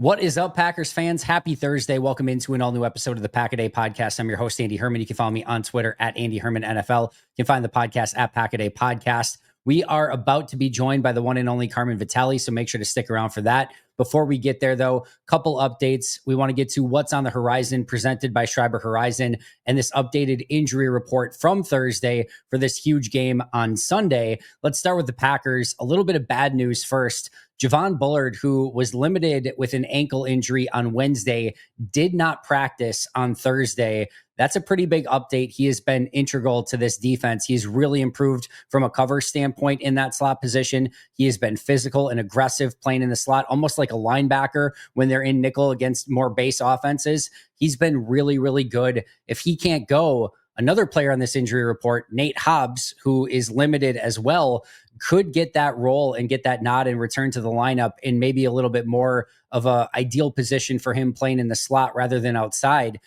What is up, Packers fans? Happy Thursday. Welcome into an all-new episode of the Pack-A-Day Podcast. I'm your host, Andy Herman. You can follow me on Twitter at Andy Herman NFL. You can find the podcast at Pack-A-Day Podcast. We are about to be joined by the one and only Carmen Vitali, so make sure to stick around for that. Before we get there, though, couple updates. We want to get to what's on the horizon presented by Schreiber Horizon and this updated injury report from Thursday for this huge game on Sunday. Let's start with the Packers. A little bit of bad news first. Javon Bullard, who was limited with an ankle injury on Wednesday, did not practice on Thursday. That's a pretty big update. He has been integral to this defense. He's really improved from a cover standpoint in that slot position. He has been physical and aggressive playing in the slot, almost like a linebacker when they're in nickel against more base offenses. He's been really, really good. If he can't go, another player on this injury report, Nate Hobbs, who is limited as well, could get that role and get that nod and return to the lineup in maybe a little bit more of a ideal position for him playing in the slot rather than outside.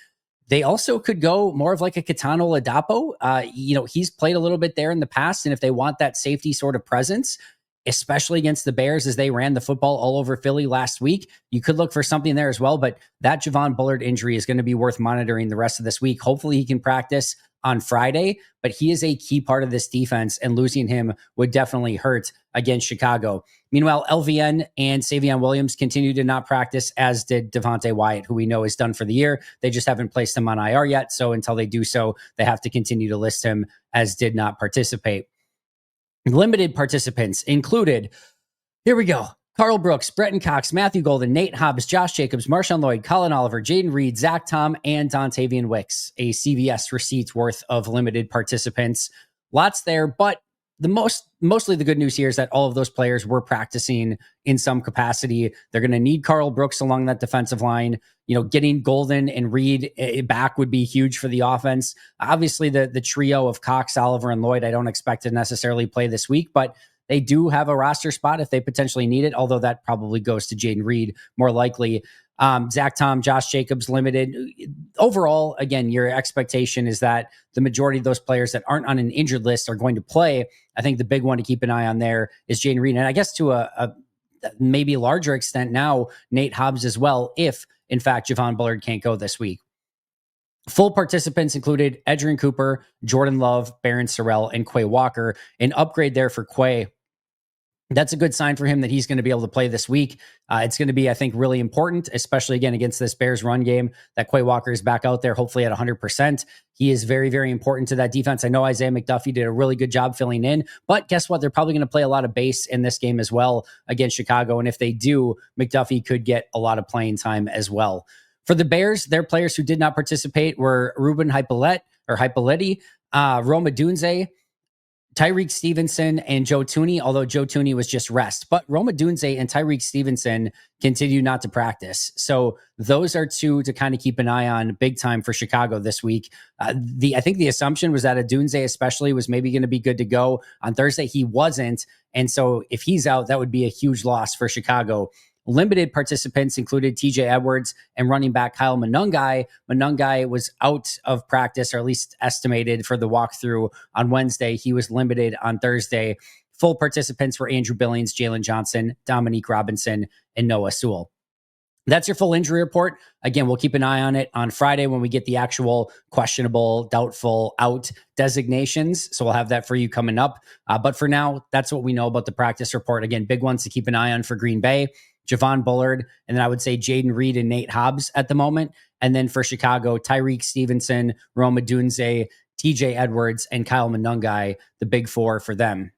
They also could go more of like a Kitano Ladapo. He's played a little bit there in the past, and if they want that safety sort of presence, especially against the Bears as they ran the football all over Philly last week, you could look for something there as well. But that Javon Bullard injury is going to be worth monitoring the rest of this week. Hopefully he can practice on Friday, but he is a key part of this defense, and losing him would definitely hurt against Chicago. Meanwhile, LVN and Savion Williams continue to not practice, as did Devontae Wyatt, who we know is done for the year. They just haven't placed him on IR yet, so until they do so, they have to continue to list him as did not participate. Limited participants included, here we go, Carl Brooks, Bretton Cox, Matthew Golden, Nate Hobbs, Josh Jacobs, Marshawn Lloyd, Colin Oliver, Jayden Reed, Zach Tom, and Dontavian Wicks. A CVS receipt worth of limited participants. Lots there, but mostly the good news here is that all of those players were practicing in some capacity. They're going to need Carl Brooks along that defensive line. Getting Golden and Reed back would be huge for the offense. Obviously, the trio of Cox, Oliver, and Lloyd, I don't expect to necessarily play this week, but they do have a roster spot if they potentially need it, although that probably goes to Jayden Reed more likely. Zach Tom, Josh Jacobs, limited. Overall, again, your expectation is that the majority of those players that aren't on an injured list are going to play. I think the big one to keep an eye on there is Jayden Reed. And I guess to a maybe larger extent now, Nate Hobbs as well, if in fact Javon Bullard can't go this week. Full participants included Edgerrin Cooper, Jordan Love, Barron Sorrell, and Quay Walker. An upgrade there for Quay. That's a good sign for him that he's going to be able to play this week. It's going to be, I think, really important, especially again against this Bears run game, that Quay Walker is back out there, hopefully at 100%. He is very, very important to that defense. I know Isaiah McDuffie did a really good job filling in, but guess what? They're probably going to play a lot of base in this game as well against Chicago. And if they do, McDuffie could get a lot of playing time as well. For the Bears, their players who did not participate were Ruben Hypoletti, Roma Dunze, Tyreek Stevenson, and Joe Thuney, although Joe Thuney was just rest. But Roma Dunze and Tyreek Stevenson continue not to practice. So those are two to kind of keep an eye on big time for Chicago this week. I think the assumption was that Dunze especially was maybe going to be good to go. On Thursday, he wasn't. And so if he's out, that would be a huge loss for Chicago. Limited participants included TJ Edwards and running back Kyle Monungai. Monungai was out of practice, or at least estimated for the walkthrough on Wednesday. He was limited on Thursday. Full participants were Andrew Billings, Jalen Johnson, Dominique Robinson, and Noah Sewell. That's your full injury report. Again, we'll keep an eye on it on Friday when we get the actual questionable, doubtful, out designations. So we'll have that for you coming up. But for now, that's what we know about the practice report. Again, big ones to keep an eye on for Green Bay. Javon Bullard, and then I would say Jayden Reed and Nate Hobbs at the moment. And then for Chicago, Tyreek Stevenson, Roma Dunze, TJ Edwards, and Kyle Monungai, the big four for them.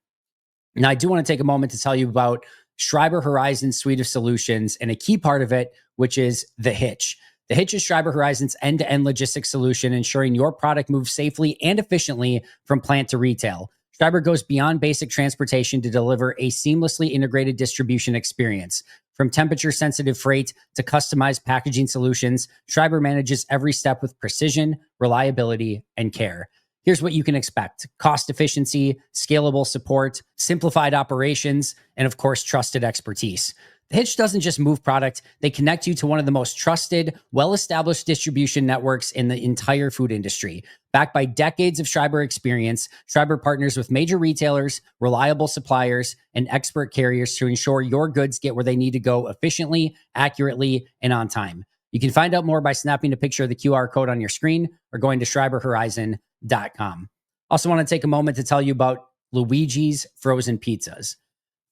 Now, I do want to take a moment to tell you about Schreiber Horizon's suite of solutions and a key part of it, which is The Hitch. The Hitch is Schreiber Horizon's end-to-end logistics solution, ensuring your product moves safely and efficiently from plant to retail. Schreiber goes beyond basic transportation to deliver a seamlessly integrated distribution experience. From temperature-sensitive freight to customized packaging solutions, Schreiber manages every step with precision, reliability, and care. Here's what you can expect: cost efficiency, scalable support, simplified operations, and of course, trusted expertise. Hitch doesn't just move product, they connect you to one of the most trusted, well-established distribution networks in the entire food industry. Backed by decades of Schreiber experience, Schreiber partners with major retailers, reliable suppliers, and expert carriers to ensure your goods get where they need to go efficiently, accurately, and on time. You can find out more by snapping a picture of the QR code on your screen or going to schreiberhorizon.com. Also want to take a moment to tell you about Luigi's Frozen Pizzas.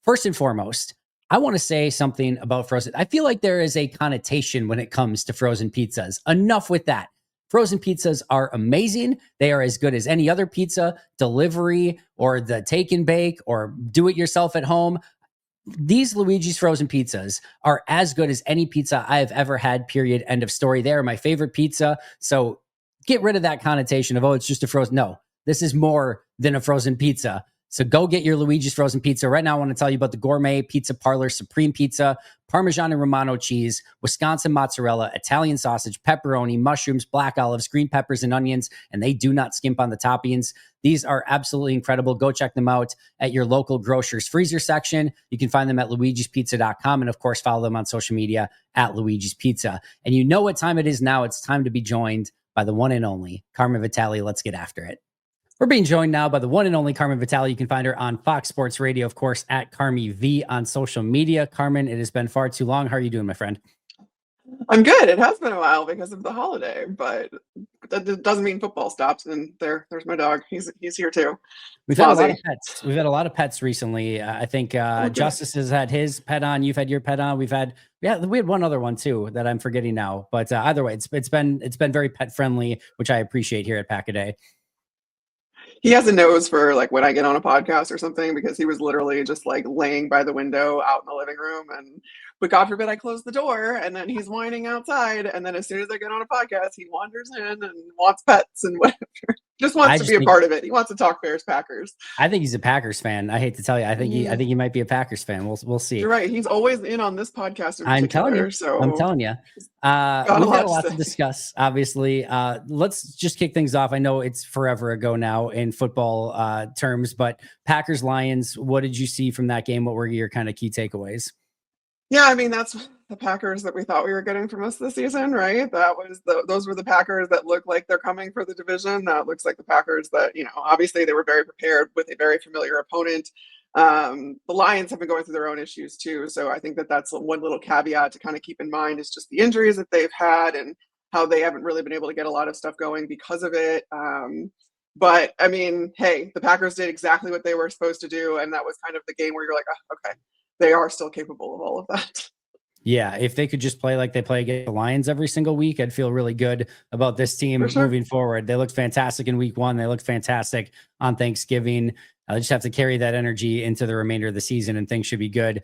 First and foremost, I want to say something about frozen. I feel like there is a connotation when it comes to frozen pizzas. Enough with that. Frozen pizzas are amazing. They are as good as any other pizza, delivery, or the take and bake, or do it yourself at home. These Luigi's Frozen Pizzas are as good as any pizza I have ever had, period. End of story. They are my favorite pizza. So get rid of that connotation of, oh, it's just a frozen. No, this is more than a frozen pizza. So go get your Luigi's Frozen Pizza. Right now, I want to tell you about the Gourmet Pizza Parlor Supreme Pizza, Parmesan and Romano cheese, Wisconsin mozzarella, Italian sausage, pepperoni, mushrooms, black olives, green peppers, and onions, and they do not skimp on the toppings. These are absolutely incredible. Go check them out at your local grocer's freezer section. You can find them at luigispizza.com, and of course, follow them on social media at Luigi's Pizza. And you know what time it is now. It's time to be joined by the one and only Carmen Vitali. Let's get after it. We're being joined now by the one and only Carmen Vitali. You can find her on Fox Sports Radio, of course, at Carmi V on social media. Carmen, it has been far too long. How are you doing, my friend? I'm good. It has been a while because of the holiday, but that doesn't mean football stops. And there's my dog. He's here too. We've had a lot of pets. We've had a lot of pets recently. I think Justice has had his pet on. You've had your pet on. We had one other one too that I'm forgetting now. But either way, it's been very pet friendly, which I appreciate here at Pack-A-Day. He has a nose for like when I get on a podcast or something, because he was literally just like laying by the window out in the living room. But God forbid I close the door and then he's whining outside. And then as soon as I get on a podcast, he wanders in and wants pets and whatever. Just wants to be a part of it. He wants to talk Bears Packers. I think he's a Packers fan. I hate to tell you. I think he might be a Packers fan. We'll see. You're right. He's always in on this podcast in particular. I'm telling you. So I'm telling you. We've got a lot to discuss, obviously. Let's just kick things off. I know it's forever ago now in football terms, but Packers-Lions, what did you see from that game? What were your kind of key takeaways? Yeah, I mean, that's the Packers that we thought we were getting from us this season, right? Those were the Packers that look like they're coming for the division. That looks like the Packers that, obviously they were very prepared with a very familiar opponent. The Lions have been going through their own issues too. So I think that's one little caveat to kind of keep in mind is just the injuries that they've had and how they haven't really been able to get a lot of stuff going because of it. But I mean, hey, the Packers did exactly what they were supposed to do. And that was kind of the game where you're like, oh, okay, they are still capable of all of that. Yeah, if they could just play like they play against the Lions every single week, I'd feel really good about this team moving forward. They looked fantastic in week one. They looked fantastic on Thanksgiving. They just have to carry that energy into the remainder of the season and things should be good.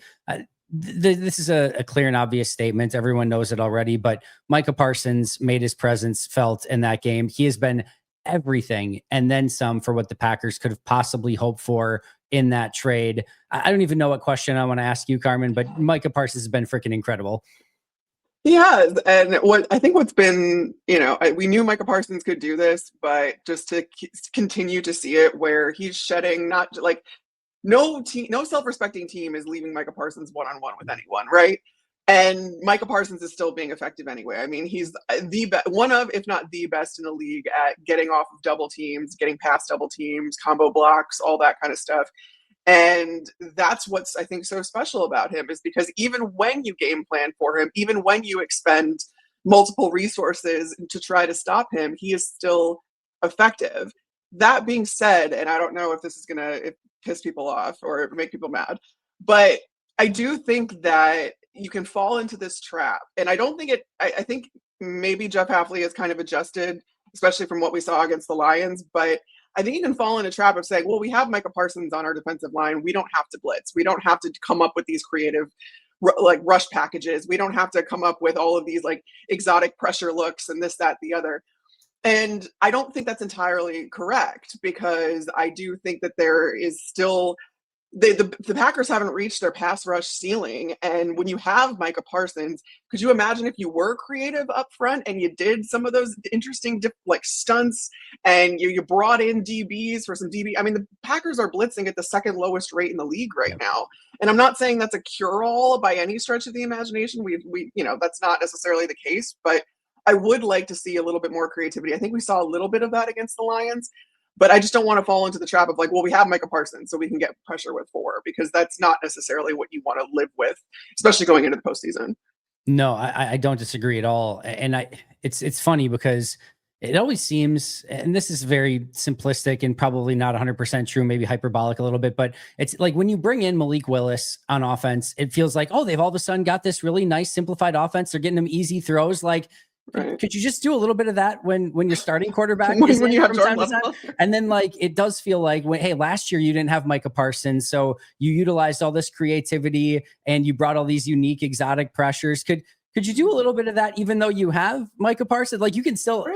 This is a clear and obvious statement. Everyone knows it already, but Micah Parsons made his presence felt in that game. He has been everything and then some for what the Packers could have possibly hoped for in that trade. I don't even know what question I want to ask you, Carmen, but Micah Parsons has been freaking incredible. Yeah, and what's been, we knew Micah Parsons could do this, but just to continue to see it where he's shedding, not like no self-respecting team is leaving Micah Parsons one-on-one with anyone, right? And Micah Parsons is still being effective anyway. I mean, he's one of, if not the best in the league at getting off of double teams, getting past double teams, combo blocks, all that kind of stuff. And that's what's, I think, so special about him is because even when you game plan for him, even when you expend multiple resources to try to stop him, he is still effective. That being said, and I don't know if this is going to piss people off or make people mad, but I do think that you can fall into this trap. And I don't think I think maybe Jeff Hafley has kind of adjusted, especially from what we saw against the Lions, but I think you can fall in a trap of saying, well, we have Micah Parsons on our defensive line. We don't have to blitz. We don't have to come up with these creative like rush packages. We don't have to come up with all of these like exotic pressure looks and this, that, the other. And I don't think that's entirely correct because I do think that there is still the Packers haven't reached their pass rush ceiling. And when you have Micah Parsons, could you imagine if you were creative up front and you did some of those interesting like stunts and you brought in DBs for some DB? I mean, the Packers are blitzing at the second lowest rate in the league right now. And I'm not saying that's a cure-all by any stretch of the imagination. We that's not necessarily the case, but I would like to see a little bit more creativity. I think we saw a little bit of that against the Lions. But I just don't want to fall into the trap of like, well, we have Micah Parsons, so we can get pressure with 4, because that's not necessarily what you want to live with, especially going into the postseason. No, I don't disagree at all. And it's funny because it always seems, and this is very simplistic and probably not 100% true, maybe hyperbolic a little bit, but it's like when you bring in Malik Willis on offense, it feels like, oh, they've all of a sudden got this really nice simplified offense. They're getting them easy throws. Like, right. Could you just do a little bit of that when your starting quarterback when you have Jordan Love? And then like it does feel like hey, last year you didn't have Micah Parsons, so you utilized all this creativity and you brought all these unique exotic pressures. Could you do a little bit of that even though you have Micah Parsons? Like you can still,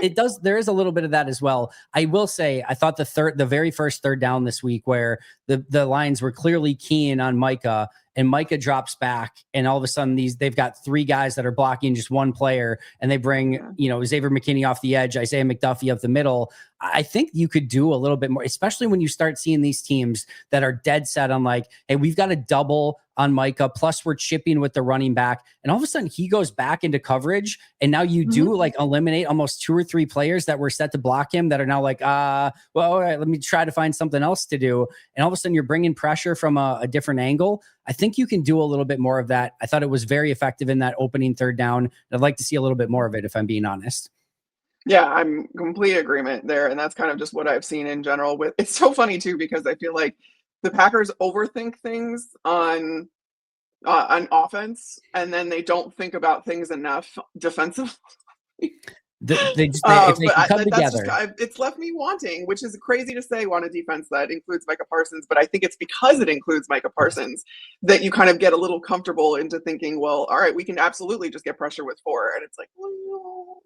there is a little bit of that as well. I will say, I thought the very first third down this week where the Lions were clearly keen on Micah and Micah drops back and all of a sudden they've got 3 guys that are blocking just one player and they bring, Xavier McKinney off the edge, Isaiah McDuffie up the middle. I think you could do a little bit more, especially when you start seeing these teams that are dead set on like, hey, we've got a double on Micah, plus we're chipping with the running back. And all of a sudden he goes back into coverage. And now you do like eliminate almost 2 or 3 players that were set to block him that are now like, well, all right, let me try to find something else to do. And all of a sudden you're bringing pressure from a different angle. I think you can do a little bit more of that. I thought it was very effective in that opening third down. I'd like to see a little bit more of it, if I'm being honest. Yeah, I'm complete agreement there. And that's kind of just what I've seen in general with, it's so funny too, because I feel like the Packers overthink things on offense, and then they don't think about things enough defensively. If they come together, it's left me wanting, which is crazy to say on a defense that includes Micah Parsons, but I think it's because it includes Micah Parsons that you kind of get a little comfortable into thinking, well, all right, we can absolutely just get pressure with 4, and it's like, well,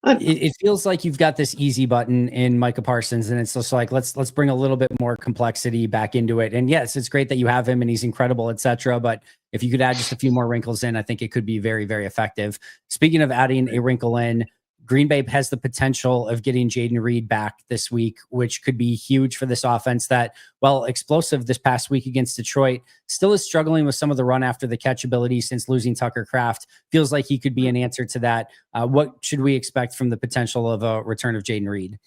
it feels like you've got this easy button in Micah Parsons, and it's just like let's bring a little bit more complexity back into it. And yes, it's great that you have him and he's incredible, etc. But if you could add just a few more wrinkles in, I think it could be very, very effective. Speaking of adding a wrinkle in, Green Bay has the potential of getting Jayden Reed back this week, which could be huge for this offense that, well, explosive this past week against Detroit, still is struggling with some of the run after the catch ability since losing Tucker Kraft. Feels like he could be an answer to that. What should we expect from the potential of a return of Jayden Reed?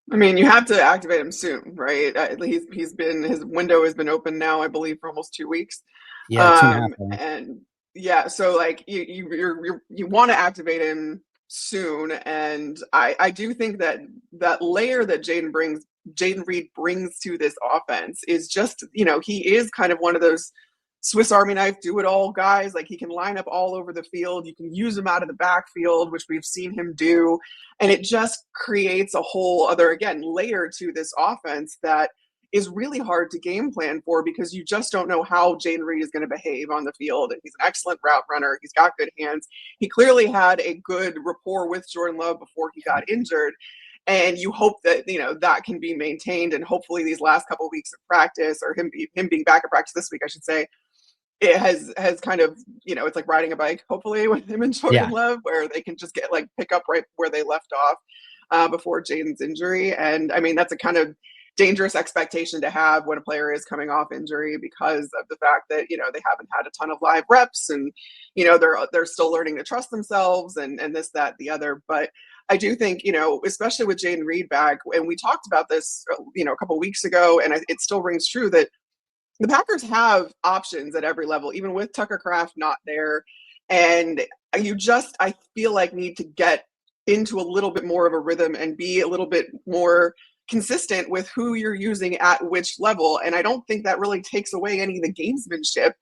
I mean, you have to activate him soon, right? His window has been open now, I believe, for almost 2 weeks. Yeah, 2.5. And yeah, so like you want to activate him soon, and I do think that layer that Jayden Reed brings to this offense is just, he is kind of one of those Swiss Army knife do-it-all guys. Like he can line up all over the field. You can use him out of the backfield, which we've seen him do, and it just creates a whole other, again, layer to this offense that is really hard to game plan for, because you just don't know how Jayden Reed is going to behave on the field. And he's an excellent route runner. He's got good hands. He clearly had a good rapport with Jordan Love before he got injured. And you hope that, that can be maintained. And hopefully these last couple of weeks of practice, or him being back at practice this week, I should say, it has kind of, it's like riding a bike, hopefully, with him and Jordan Love, where they can just pick up right where they left off before Jayden's injury. And I mean, that's a kind of dangerous expectation to have when a player is coming off injury, because of the fact that, they haven't had a ton of live reps, and, they're still learning to trust themselves and this, that, the other. But I do think, especially with Jayden Reed back, and we talked about this, a couple of weeks ago, and it still rings true that the Packers have options at every level, even with Tucker Kraft not there. And I feel like need to get into a little bit more of a rhythm and be a little bit more consistent with who you're using at which level. And I don't think that really takes away any of the gamesmanship.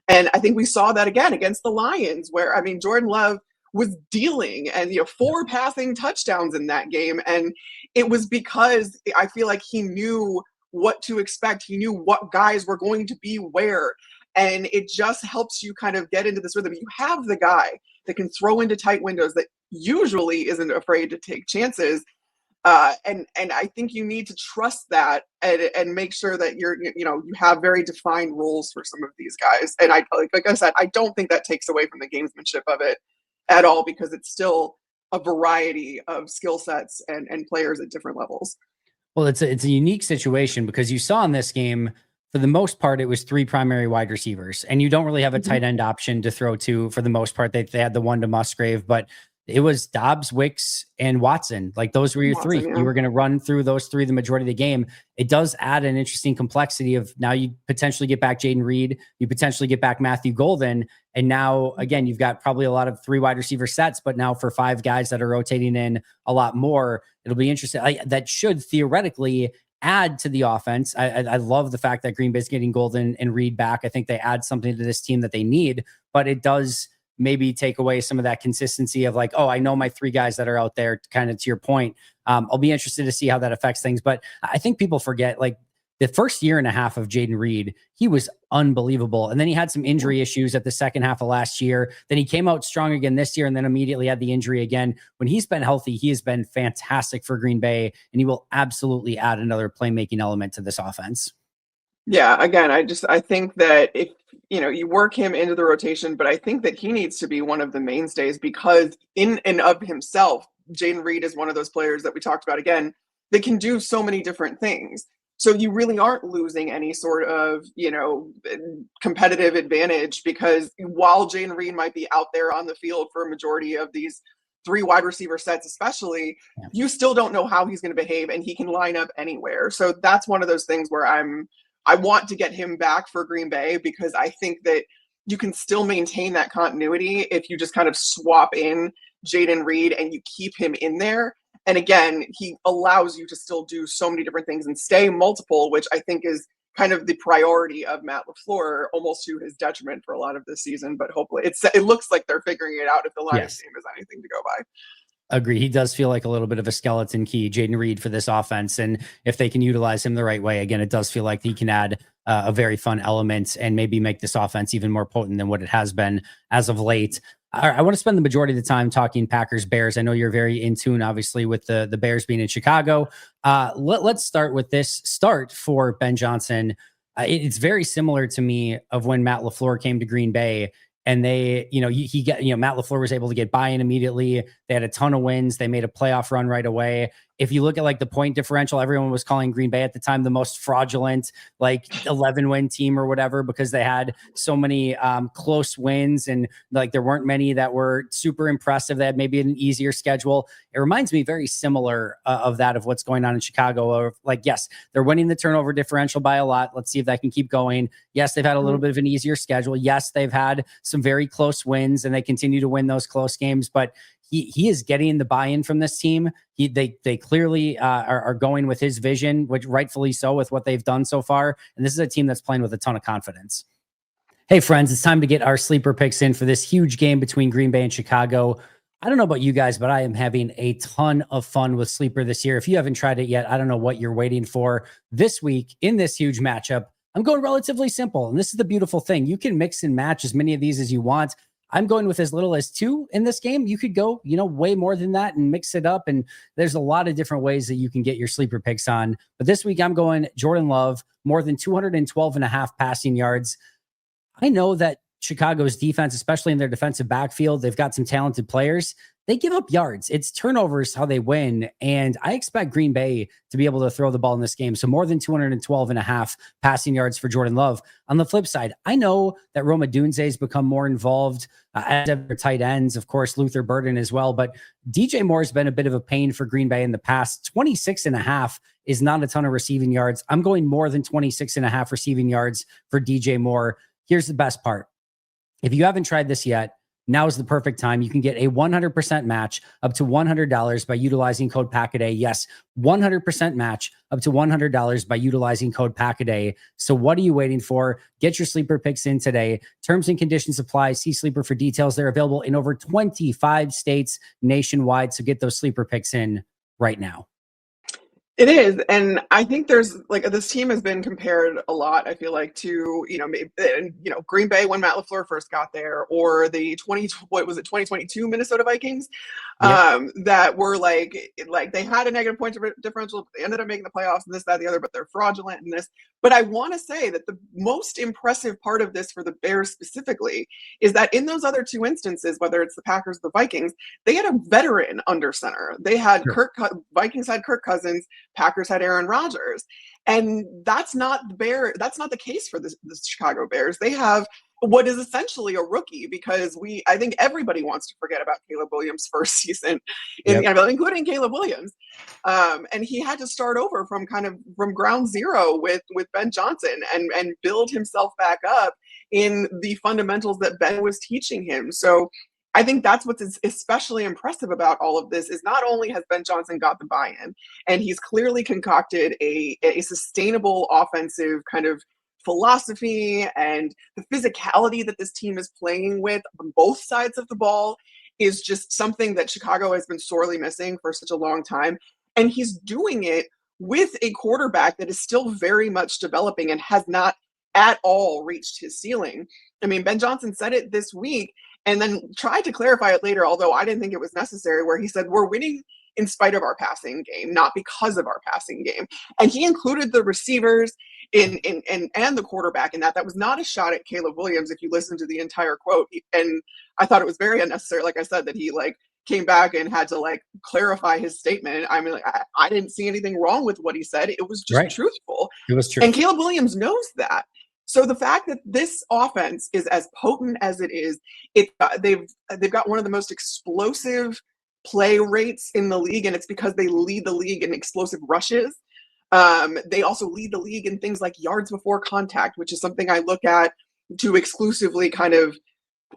And I think we saw that again against the Lions, where, I mean, Jordan Love was dealing, and 4 passing touchdowns in that game. And it was because I feel like he knew what to expect. He knew what guys were going to be where. And it just helps you kind of get into this rhythm. You have the guy that can throw into tight windows that usually isn't afraid to take chances. And I think you need to trust that and make sure that you have very defined roles for some of these guys. And like I said, I don't think that takes away from the gamesmanship of it at all, because it's still a variety of skill sets and players at different levels. Well, it's a unique situation because you saw in this game, for the most part, it was three primary wide receivers, and you don't really have a tight end option to throw to for the most part. They had the one to Musgrave, but it was Dobbs, Wicks, and Watson. Like those were your three. Yeah. You were going to run through those three the majority of the game. It does add an interesting complexity of now you potentially get back Jayden Reed, you potentially get back Matthew Golden, and now again you've got probably a lot of three wide receiver sets, but now for five guys that are rotating in a lot more, it'll be interesting. That should theoretically add to the offense. I love the fact that Green Bay's getting Golden and Reed back. I think they add something to this team that they need, but it does maybe take away some of that consistency of like, oh, I know my three guys that are out there, kind of to your point. I'll be interested to see how that affects things. But I think people forget, like, the first year and a half of Jayden Reed, he was unbelievable. And then he had some injury issues at the second half of last year. Then he came out strong again this year and then immediately had the injury again. When he's been healthy, he has been fantastic for Green Bay, and he will absolutely add another playmaking element to this offense. Yeah, again, I think that if you work him into the rotation, but I think that he needs to be one of the mainstays, because in and of himself, Jayden Reed is one of those players that we talked about again that can do so many different things. So you really aren't losing any sort of, competitive advantage, because while Jayden Reed might be out there on the field for a majority of these three wide receiver sets, especially, you still don't know how he's going to behave, and he can line up anywhere. So that's one of those things where I want to get him back for Green Bay, because I think that you can still maintain that continuity if you just kind of swap in Jayden Reed and you keep him in there. And again, he allows you to still do so many different things and stay multiple, which I think is kind of the priority of Matt LaFleur, almost to his detriment for a lot of this season. But hopefully it looks like they're figuring it out if the Lions team is anything to go by. Agree. He does feel like a little bit of a skeleton key, Jayden Reed, for this offense. And if they can utilize him the right way, again, it does feel like he can add a very fun element and maybe make this offense even more potent than what it has been as of late. I want to spend the majority of the time talking Packers Bears. I know you're very in tune, obviously, with the Bears being in Chicago. Let's start with this start for Ben Johnson. It's very similar to me of when Matt LaFleur came to Green Bay. And they, Matt LaFleur was able to get buy-in immediately. They had a ton of wins. They made a playoff run right away. If you look at like the point differential, everyone was calling Green Bay at the time the most fraudulent, like 11-win team or whatever, because they had so many close wins, and like there weren't many that were super impressive. They had maybe an easier schedule. It reminds me very similar of that of what's going on in Chicago. Of like, yes, they're winning the turnover differential by a lot. Let's see if that can keep going. Yes, they've had a little bit of an easier schedule. Yes, they've had some very close wins, and they continue to win those close games, but he is getting the buy-in from this team. They clearly are going with his vision, which rightfully so with what they've done so far. And this is a team that's playing with a ton of confidence. Hey friends, it's time to get our sleeper picks in for this huge game between Green Bay and Chicago. I don't know about you guys, but I am having a ton of fun with Sleeper this year. If you haven't tried it yet, I don't know what you're waiting for. This week in this huge matchup, I'm going relatively simple. And this is the beautiful thing. You can mix and match as many of these as you want. I'm going with as little as 2 in this game. You could go, way more than that and mix it up. And there's a lot of different ways that you can get your sleeper picks on. But this week I'm going Jordan Love, more than 212.5 passing yards. I know that Chicago's defense, especially in their defensive backfield, they've got some talented players. They give up yards. It's turnovers how they win. And I expect Green Bay to be able to throw the ball in this game. So more than 212.5 passing yards for Jordan Love. On the flip side, I know that Roma Dunze's become more involved as their tight ends, of course, Luther Burden as well. But DJ Moore has been a bit of a pain for Green Bay in the past. 26.5 is not a ton of receiving yards. I'm going more than 26.5 receiving yards for DJ Moore. Here's the best part. If you haven't tried this yet, now is the perfect time. You can get a 100% match up to $100 by utilizing code PACKADAY. Yes, 100% match up to $100 by utilizing code PACKADAY. So what are you waiting for? Get your sleeper picks in today. Terms and conditions apply. See Sleeper for details. They're available in over 25 states nationwide. So get those sleeper picks in right now. It is, and I think there's like this team has been compared a lot. I feel like to Green Bay when Matt LaFleur first got there, or the 2022 Minnesota Vikings, Yep. that were like they had a negative point differential. They ended up making the playoffs and this, that, the other, but they're fraudulent in this. But I want to say that the most impressive part of this for the Bears specifically is that in those other two instances, whether it's the Packers or the Vikings, they had a veteran under center. They had Sure. Vikings had Kirk Cousins, Packers had Aaron Rodgers. And that's not the case for the Chicago Bears. They have what is essentially a rookie because I think everybody wants to forget about Caleb Williams' first season in the Yep. NFL, including Caleb Williams. And he had to start over from ground zero with Ben Johnson and build himself back up in the fundamentals that Ben was teaching him. So I think that's what's especially impressive about all of this is not only has Ben Johnson got the buy-in, and he's clearly concocted a sustainable offensive kind of philosophy, and the physicality that this team is playing with on both sides of the ball is just something that Chicago has been sorely missing for such a long time. And he's doing it with a quarterback that is still very much developing and has not at all reached his ceiling. I mean, Ben Johnson said it this week and then tried to clarify it later, although I didn't think it was necessary, where he said, we're winning in spite of our passing game, not because of our passing game. And he included the receivers and the quarterback in that. That was not a shot at Caleb Williams if you listen to the entire quote. And I thought it was very unnecessary, like I said, that he came back and had to clarify his statement. I mean, I didn't see anything wrong with what he said. It was just Right. truthful. It was true. And Caleb Williams knows that. So the fact that this offense is as potent as it is, they've got one of the most explosive play rates in the league, and it's because they lead the league in explosive rushes. They also lead the league in things like yards before contact, which is something I look at to exclusively kind of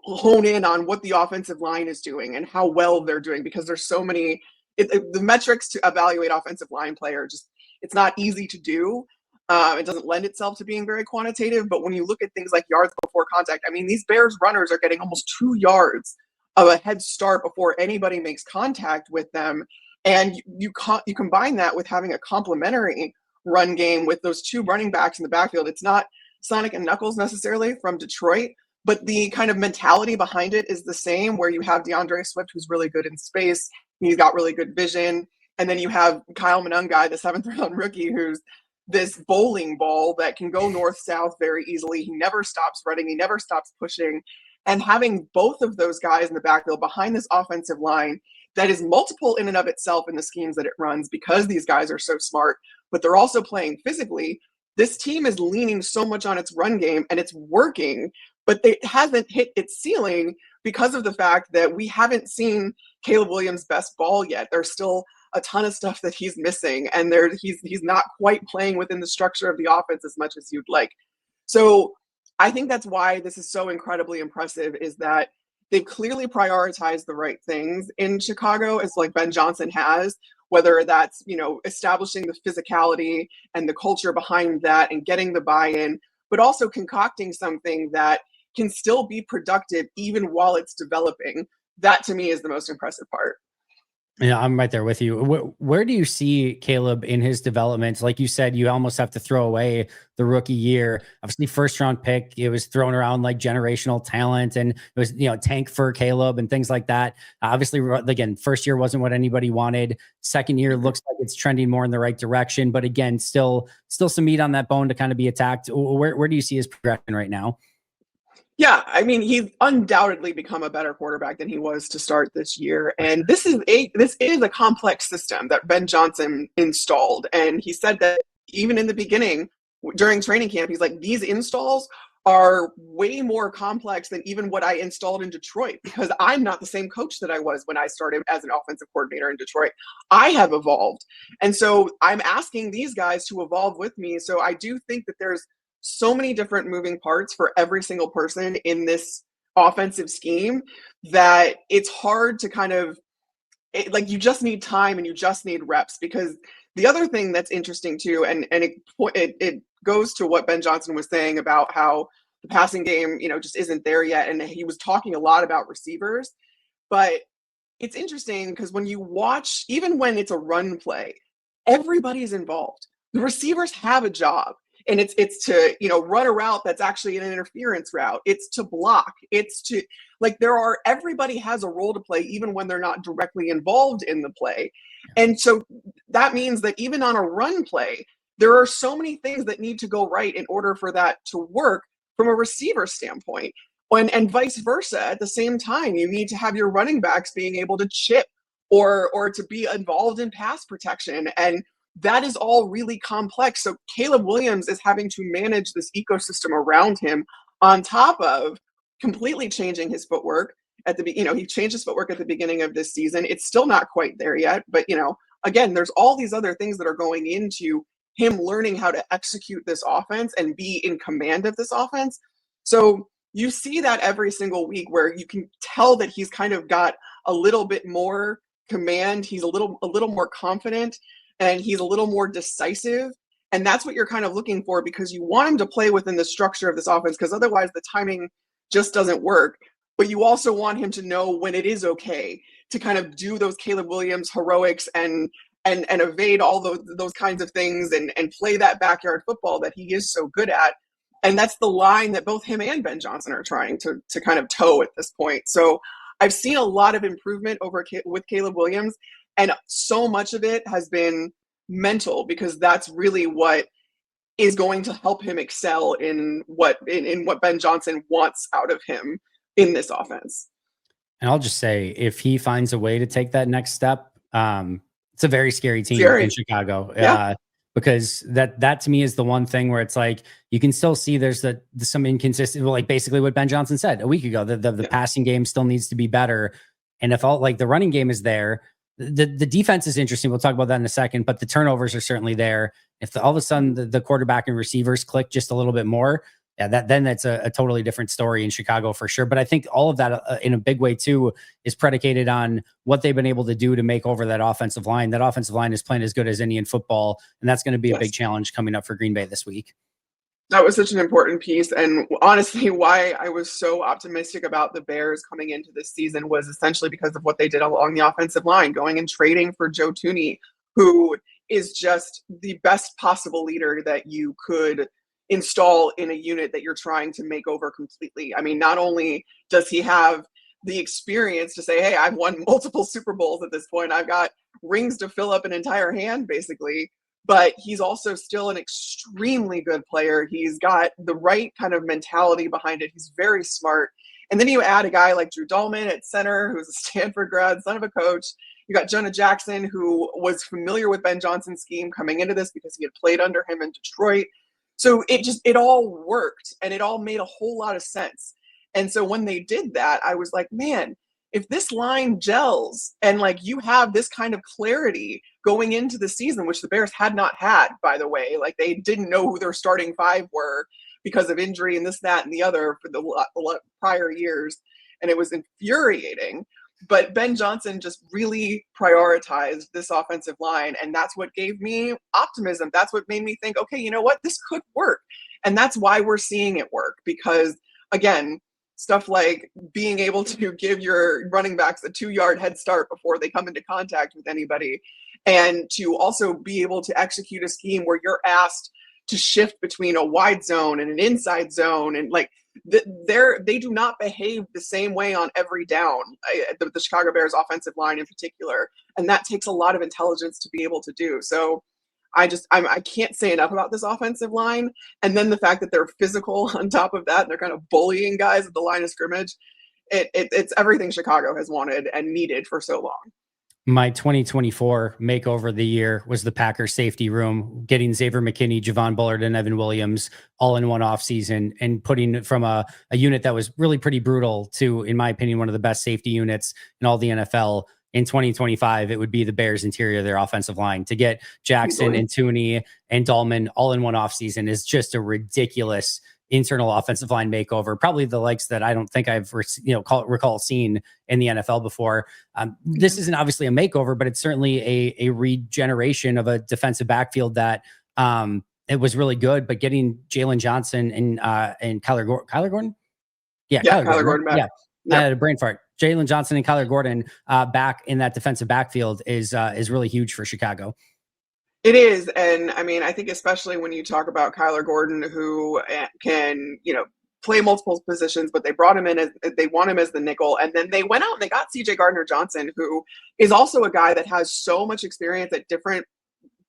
hone in on what the offensive line is doing and how well they're doing, because there's so many the metrics to evaluate offensive line player, just it's not easy to do. It doesn't lend itself to being very quantitative, but when you look at things like yards before contact, I mean, these Bears runners are getting almost 2 yards of a head start before anybody makes contact with them. And you combine that with having a complementary run game with those two running backs in the backfield. It's not Sonic and Knuckles necessarily from Detroit, but the kind of mentality behind it is the same, where you have DeAndre Swift, who's really good in space. He's got really good vision. And then you have Kyle Monangai, the 7th-round rookie, who's this bowling ball that can go north-south very easily. He never stops running. He never stops pushing. And having both of those guys in the backfield behind this offensive line that is multiple in and of itself in the schemes that it runs, because these guys are so smart, but they're also playing physically. This team is leaning so much on its run game, and it's working, but it hasn't hit its ceiling because of the fact that we haven't seen Caleb Williams' best ball yet. There's still a ton of stuff that he's missing, and he's not quite playing within the structure of the offense as much as you'd like. So I think that's why this is so incredibly impressive, is that they've clearly prioritized the right things in Chicago, as like Ben Johnson has, whether that's, establishing the physicality and the culture behind that and getting the buy-in, but also concocting something that can still be productive even while it's developing. That to me is the most impressive part. Yeah, I'm right there with you. Where do you see Caleb in his development? Like you said, you almost have to throw away the rookie year. Obviously, first round pick, it was thrown around like generational talent, and it was, tank for Caleb and things like that. Obviously, again, first year wasn't what anybody wanted. Second year looks like it's trending more in the right direction, but again, still some meat on that bone to kind of be attacked. Where do you see his progression right now? Yeah, I mean, he's undoubtedly become a better quarterback than he was to start this year. And this is a complex system that Ben Johnson installed. And he said that even in the beginning, during training camp, he's like, these installs are way more complex than even what I installed in Detroit, because I'm not the same coach that I was when I started as an offensive coordinator in Detroit. I have evolved. And so I'm asking these guys to evolve with me. So I do think that there's so many different moving parts for every single person in this offensive scheme that it's hard to kind of you just need time and you just need reps. Because the other thing that's interesting too, and it goes to what Ben Johnson was saying about how the passing game, just isn't there yet. And he was talking a lot about receivers, but it's interesting because when you watch, even when it's a run play, everybody's involved. The receivers have a job. And it's to, run a route that's actually an interference route. It's to block. It's to, like, everybody has a role to play, even when they're not directly involved in the play. And so that means that even on a run play, there are so many things that need to go right in order for that to work from a receiver standpoint. And vice versa. At the same time, you need to have your running backs being able to chip or to be involved in pass protection. And that is all really complex. So Caleb Williams is having to manage this ecosystem around him on top of completely changing his footwork he changed his footwork at the beginning of this season. It's still not quite there yet, but again, there's all these other things that are going into him learning how to execute this offense and be in command of this offense. So you see that every single week where you can tell that he's kind of got a little bit more command. He's a little more confident, and he's a little more decisive. And that's what you're kind of looking for, because you want him to play within the structure of this offense, because otherwise the timing just doesn't work. But you also want him to know when it is okay to kind of do those Caleb Williams heroics and evade all those kinds of things and play that backyard football that he is so good at. And that's the line that both him and Ben Johnson are trying to kind of toe at this point. So I've seen a lot of improvement with Caleb Williams. And so much of it has been mental, because that's really what is going to help him excel in what Ben Johnson wants out of him in this offense. And I'll just say, if he finds a way to take that next step, it's a very scary team in Chicago. Yeah. Because that to me is the one thing where it's like, you can still see there's some inconsistency, like basically what Ben Johnson said a week ago, the passing game still needs to be better. And if the running game is there, the defense is interesting. We'll talk about that in a second, but the turnovers are certainly there. If all of a sudden the quarterback and receivers click just a little bit more, then that's a totally different story in Chicago for sure. But I think all of that in a big way too is predicated on what they've been able to do to make over that offensive line. That offensive line is playing as good as any in football, and that's going to be a big challenge coming up for Green Bay this week. That was such an important piece. And honestly, why I was so optimistic about the Bears coming into this season was essentially because of what they did along the offensive line, going and trading for Joe Thuney, who is just the best possible leader that you could install in a unit that you're trying to make over completely. I mean, not only does he have the experience to say, hey, I've won multiple Super Bowls at this point, I've got rings to fill up an entire hand, basically, but he's also still an extremely good player. He's got the right kind of mentality behind it. He's very smart. And then you add a guy like Drew Dahlman at center, who's a Stanford grad, son of a coach. You got Jonah Jackson, who was familiar with Ben Johnson's scheme coming into this because he had played under him in Detroit. So it all worked, and it all made a whole lot of sense. And so when they did that, I was like, man, if this line gels and like you have this kind of clarity going into the season, which the Bears had not had, by the way, like they didn't know who their starting five were because of injury and this, that, and the other for the prior years. And it was infuriating. But Ben Johnson just really prioritized this offensive line. And that's what gave me optimism. That's what made me think, okay, you know what? This could work. And that's why we're seeing it work. Because, again, stuff like being able to give your running backs a 2-yard head start before they come into contact with anybody, and to also be able to execute a scheme where you're asked to shift between a wide zone and an inside zone, and like they do not behave the same way on every down, the Chicago Bears offensive line in particular, and that takes a lot of intelligence to be able to do. So I can't say enough about this offensive line. And then the fact that they're physical on top of that, and they're kind of bullying guys at the line of scrimmage. It's everything Chicago has wanted and needed for so long. My 2024 makeover of the year was the Packers safety room, getting Xavier McKinney, Javon Bullard, and Evan Williams all in one offseason, and putting from a unit that was really pretty brutal to, in my opinion, one of the best safety units in all the NFL. In 2025, it would be the Bears interior, their offensive line. To get Jackson and Thuney and Dahlman all in one offseason is just a ridiculous internal offensive line makeover, probably the likes that I don't think I've recall seeing in the NFL before. This isn't obviously a makeover, but it's certainly a regeneration of a defensive backfield that it was really good. But getting Jalen Johnson and Kyler Gordon, Kyler Gordon back. I had a brain fart. Jalen Johnson and Kyler Gordon back in that defensive backfield is really huge for Chicago. It is. And I mean, I think especially when you talk about Kyler Gordon, who can, play multiple positions, but they brought him in as they want him as the nickel. And then they went out and they got CJ Gardner Johnson, who is also a guy that has so much experience at different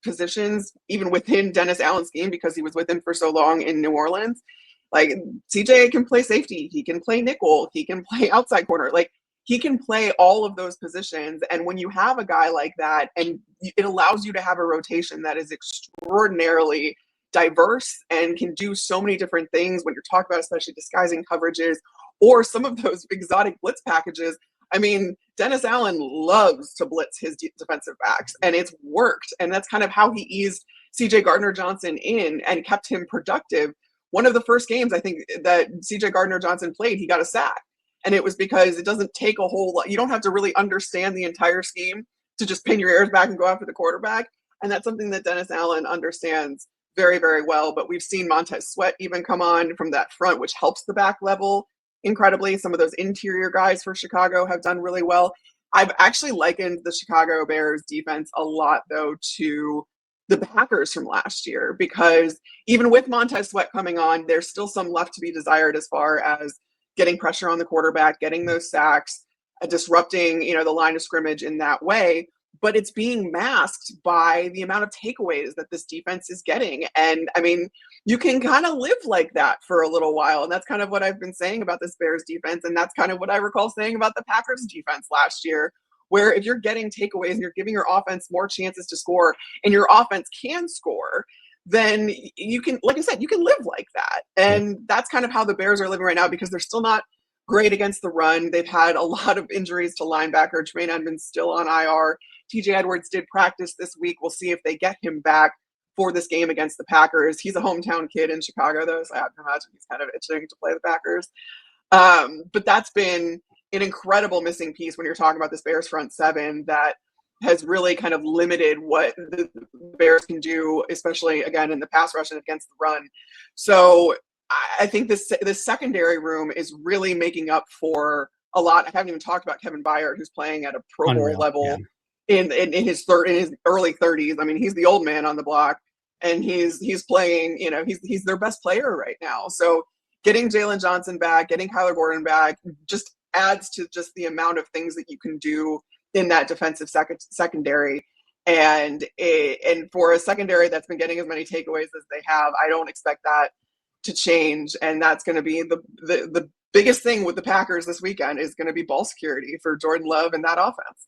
positions, even within Dennis Allen's scheme, because he was with him for so long in New Orleans. Like CJ can play safety, he can play nickel, he can play outside corner. Like he can play all of those positions. And when you have a guy like that, and it allows you to have a rotation that is extraordinarily diverse and can do so many different things when you're talking about, especially disguising coverages or some of those exotic blitz packages. I mean, Dennis Allen loves to blitz his defensive backs, and it's worked. And that's kind of how he eased CJ Gardner Johnson in and kept him productive. One of the first games I think that CJ Gardner Johnson played, he got a sack. And it was because it doesn't take a whole lot. You don't have to really understand the entire scheme to just pin your ears back and go after the quarterback. And that's something that Dennis Allen understands very, very well. But we've seen Montez Sweat even come on from that front, which helps the back level incredibly. Some of those interior guys for Chicago have done really well. I've actually likened the Chicago Bears defense a lot, though, to the Packers from last year, because even with Montez Sweat coming on, there's still some left to be desired as far as getting pressure on the quarterback, getting those sacks, disrupting, the line of scrimmage in that way. But it's being masked by the amount of takeaways that this defense is getting. And I mean, you can kind of live like that for a little while. And that's kind of what I've been saying about this Bears defense. And that's kind of what I recall saying about the Packers defense last year, where if you're getting takeaways and you're giving your offense more chances to score and your offense can score, then you can, like I said, you can live like that. And that's kind of how the Bears are living right now, because they're still not great against the run. They've had a lot of injuries to linebacker. Tremaine Edmonds still on IR. TJ Edwards did practice this week. We'll see if they get him back for this game against the Packers. He's a hometown kid in Chicago, though, so I have to imagine he's kind of itching to play the Packers. But that's been an incredible missing piece when you're talking about this Bears front seven that has really kind of limited what the Bears can do, especially, again, in the pass rush and against the run. So I think this secondary room is really making up for a lot. I haven't even talked about Kevin Byard, who's playing at a Pro Bowl level in his early 30s. I mean, he's the old man on the block, and he's playing. He's their best player right now. So getting Jalen Johnson back, getting Kyler Gordon back, just adds to just the amount of things that you can do in that defensive secondary. And for a secondary that's been getting as many takeaways as they have, I don't expect that to change. And that's going to be the biggest thing with the Packers this weekend is going to be ball security for Jordan Love and that offense.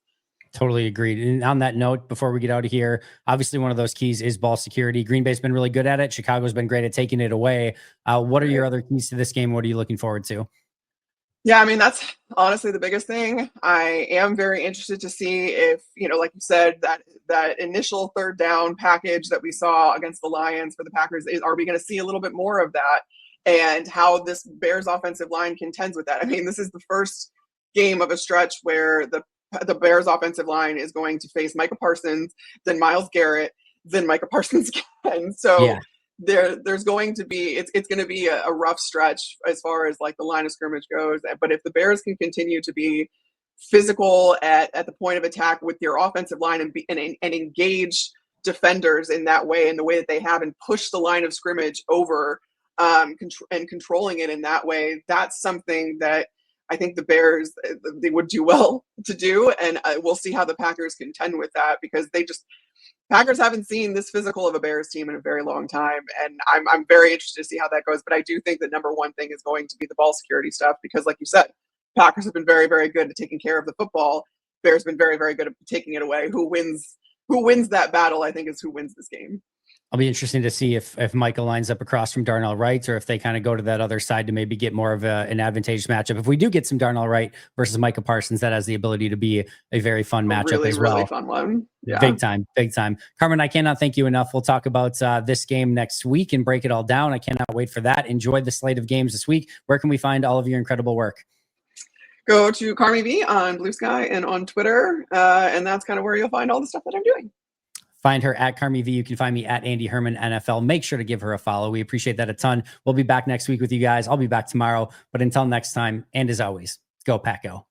Totally agreed. And on that note, before we get out of here, obviously one of those keys is ball security. Green Bay's been really good at it. Chicago's been great at taking it away. What are your other keys to this game? What are you looking forward to? Yeah, I mean, that's honestly the biggest thing. I am very interested to see if, like you said, that initial third down package that we saw against the Lions for the Packers, are we going to see a little bit more of that, and how this Bears offensive line contends with that? I mean, this is the first game of a stretch where the Bears offensive line is going to face Micah Parsons, then Myles Garrett, then Micah Parsons again. So there's going to be, it's going to be a rough stretch as far as like the line of scrimmage goes. But if the Bears can continue to be physical at the point of attack with their offensive line and engage defenders in that way, in the way that they have, and push the line of scrimmage over and controlling it in that way, that's something that I think the Bears, they would do well to do. And we'll see how the Packers contend with that, because Packers haven't seen this physical of a Bears team in a very long time. And I'm very interested to see how that goes. But I do think the number one thing is going to be the ball security stuff, because like you said, Packers have been very, very good at taking care of the football. Bears been very, very good at taking it away. Who wins that battle, I think, is who wins this game. I'll be interested to see if Micah lines up across from Darnell Wright, or if they kind of go to that other side to maybe get more of an advantageous matchup. If we do get some Darnell Wright versus Micah Parsons, that has the ability to be a very fun matchup really, as well. Really fun one. Yeah. Big time. Carmen, I cannot thank you enough. We'll talk about this game next week and break it all down. I cannot wait for that. Enjoy the slate of games this week. Where can we find all of your incredible work? Go to Carmen V on Blue Sky and on Twitter. And that's kind of where you'll find all the stuff that I'm doing. Find her at Carmi V. You can find me at Andy Herman NFL. Make sure to give her a follow. We appreciate that a ton. We'll be back next week with you guys. I'll be back tomorrow. But until next time, and as always, go Pack Go.